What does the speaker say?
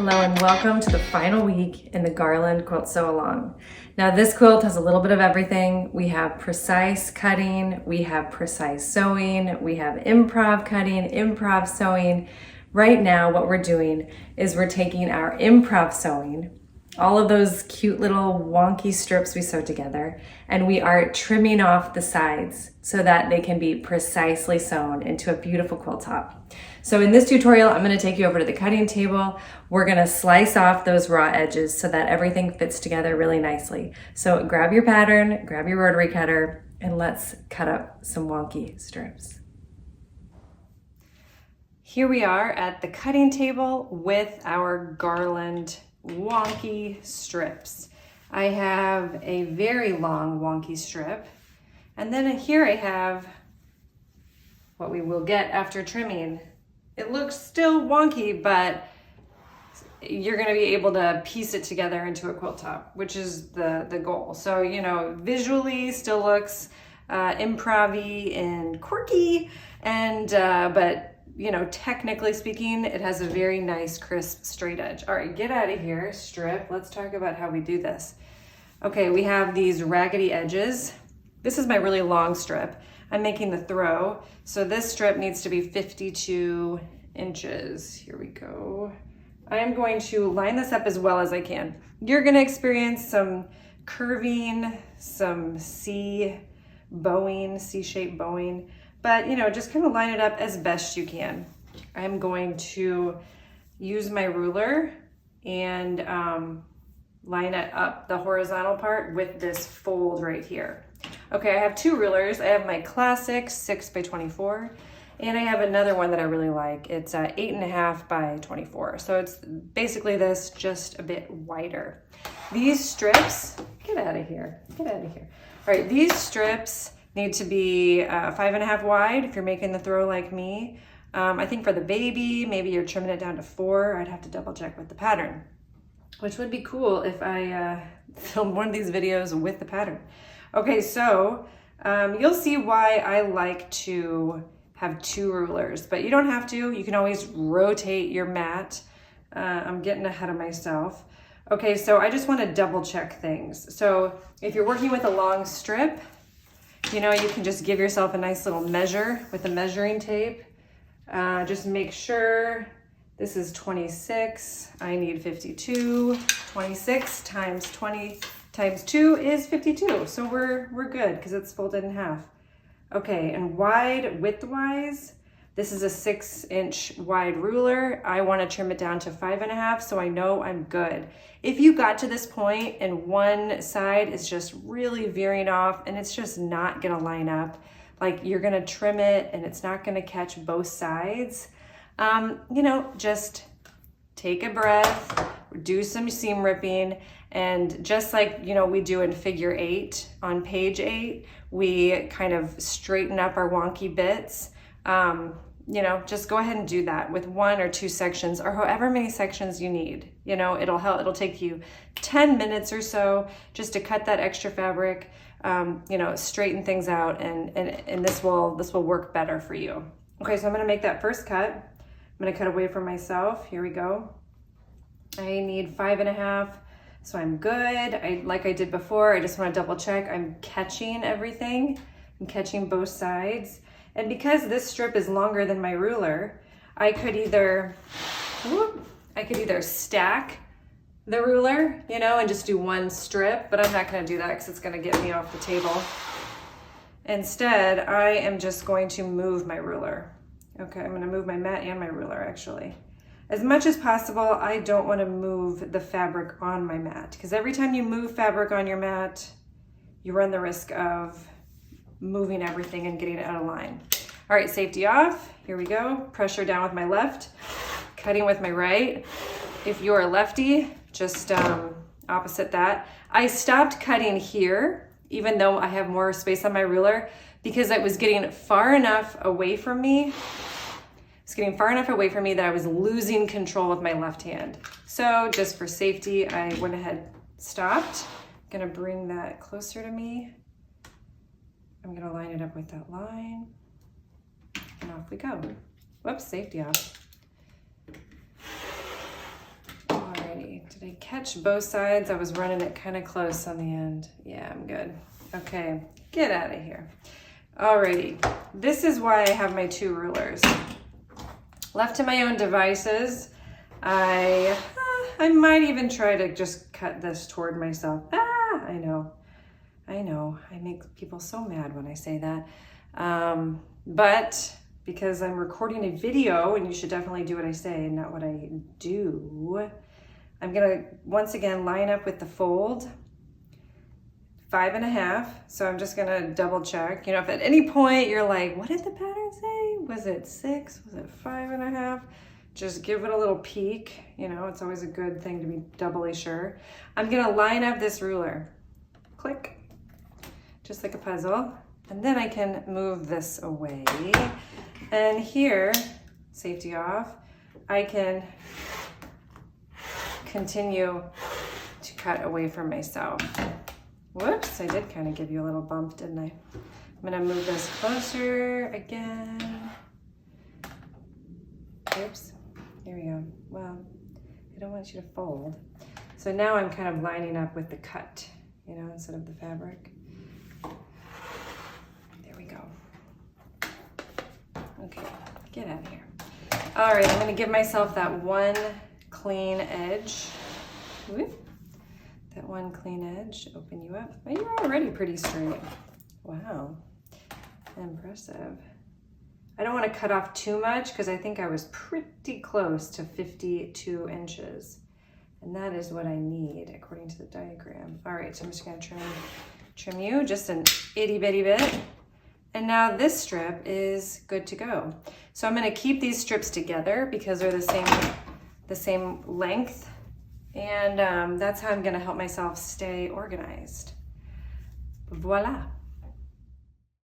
Hello and welcome to the final week in the Garland Quilt Sew Along. Now this quilt has a little bit of everything. We have precise cutting, we have precise sewing, we have improv cutting, improv sewing. Right now what we're doing is we're taking our improv sewing, all of those cute little wonky strips we sew together, and we are trimming off the sides so that they can be precisely sewn into a beautiful quilt top. So in this tutorial, I'm going to take you over to the cutting table. We're going to slice off those raw edges so that everything fits together really nicely. So grab your pattern, grab your rotary cutter, and let's cut up some wonky strips. Here we are at the cutting table with our Garland wonky strips. I have a very long wonky strip, and then here I have what we will get after trimming. It looks still wonky, but you're going to be able to piece it together into a quilt top, which is the goal. So, you know, visually still looks improv-y and quirky, and but you know, technically speaking, it has a very nice, crisp, straight edge. All right, get out of here, strip. Let's talk about how we do this. Okay, we have these raggedy edges. This is my really long strip. I'm making the throw. So this strip needs to be 52 inches. Here we go. I'm going to line this up as well as I can. You're gonna experience some curving, some C-shaped bowing, but you know, just kind of line it up as best you can. I'm going to use my ruler and line it up, the horizontal part, with this fold right here. Okay, I have two rulers. I have my classic 6x24, and I have another one that I really like. It's 8.5 by 24. So it's basically this, just a bit wider. These strips, get out of here, get out of here. All right, these strips need to be 5.5 wide if you're making the throw like me. I think for the baby, maybe you're trimming it down to 4. I'd have to double check with the pattern, which would be cool if I filmed one of these videos with the pattern. Okay, so you'll see why I like to have two rulers, but you don't have to. You can always rotate your mat. I'm getting ahead of myself. Okay, so I just want to double check things. So if you're working with a long strip, you know, you can just give yourself a nice little measure with a measuring tape. Just make sure this is 26. I need 52. 26 times 20 times 2 is 52. So we're good because it's folded in half. Okay, and width-wise, this is a 6-inch wide ruler. I want to trim it down to 5.5, so I know I'm good. If you got to this point and one side is just really veering off and it's just not gonna line up, like you're gonna trim it and it's not gonna catch both sides, you know, just take a breath, do some seam ripping, and just like, you know, we do in figure 8 on page 8, we kind of straighten up our wonky bits. You know, just go ahead and do that with 1 or 2 sections or however many sections you need. You know, it'll take you 10 minutes or so just to cut that extra fabric, you know, straighten things out, and this will work better for you. Okay, so I'm gonna make that first cut. I'm gonna cut away from myself. Here we go. I need 5.5. So I'm good. Like I did before, I just want to double check I'm catching everything. I'm catching both sides. And because this strip is longer than my ruler, I could either stack the ruler, you know, and just do one strip, but I'm not going to do that because it's going to get me off the table. Instead, I am just going to move my ruler. Okay, I'm going to move my mat and my ruler actually. As much as possible, I don't want to move the fabric on my mat, because every time you move fabric on your mat, you run the risk of moving everything and getting it out of line. All right, safety off. Here we go. Pressure down with my left, cutting with my right. If you're a lefty, just opposite that. I stopped cutting here, even though I have more space on my ruler, because it was getting far enough away from me. It's getting far enough away from me that I was losing control with my left hand. So just for safety, I went ahead, stopped. I'm gonna bring that closer to me. I'm gonna line it up with that line, and off we go. Whoops, safety off. Did I catch both sides? I was running it kind of close on the end. Yeah, I'm good. Okay, get out of here. Alrighty, this is why I have my 2 rulers. Left to my own devices, I might even try to just cut this toward myself. I know, I make people so mad when I say that. But because I'm recording a video and you should definitely do what I say and not what I do, I'm gonna once again line up with the fold 5.5. So I'm just gonna double check. You know, if at any point you're like, what did the pattern say? Was it 6? Was it 5.5? Just give it a little peek. You know, it's always a good thing to be doubly sure. I'm gonna line up this ruler. Click, just like a puzzle. And then I can move this away. And here, safety off, I can continue to cut away from myself. Whoops, I did kind of give you a little bump, didn't I? I'm gonna move this closer again. Oops, here we go. Well, I don't want you to fold. So now I'm kind of lining up with the cut, you know, instead of the fabric. There we go. Okay, get out of here. All right, I'm gonna give myself that one clean edge. Whoop. That one clean edge, open you up. Oh, you're already pretty straight. Wow, impressive. I don't want to cut off too much because I think I was pretty close to 52 inches. And that is what I need according to the diagram. All right, so I'm just gonna trim you just an itty bitty bit. And now this strip is good to go. So I'm gonna keep these strips together because they're the same length. And that's how I'm gonna help myself stay organized. Voila.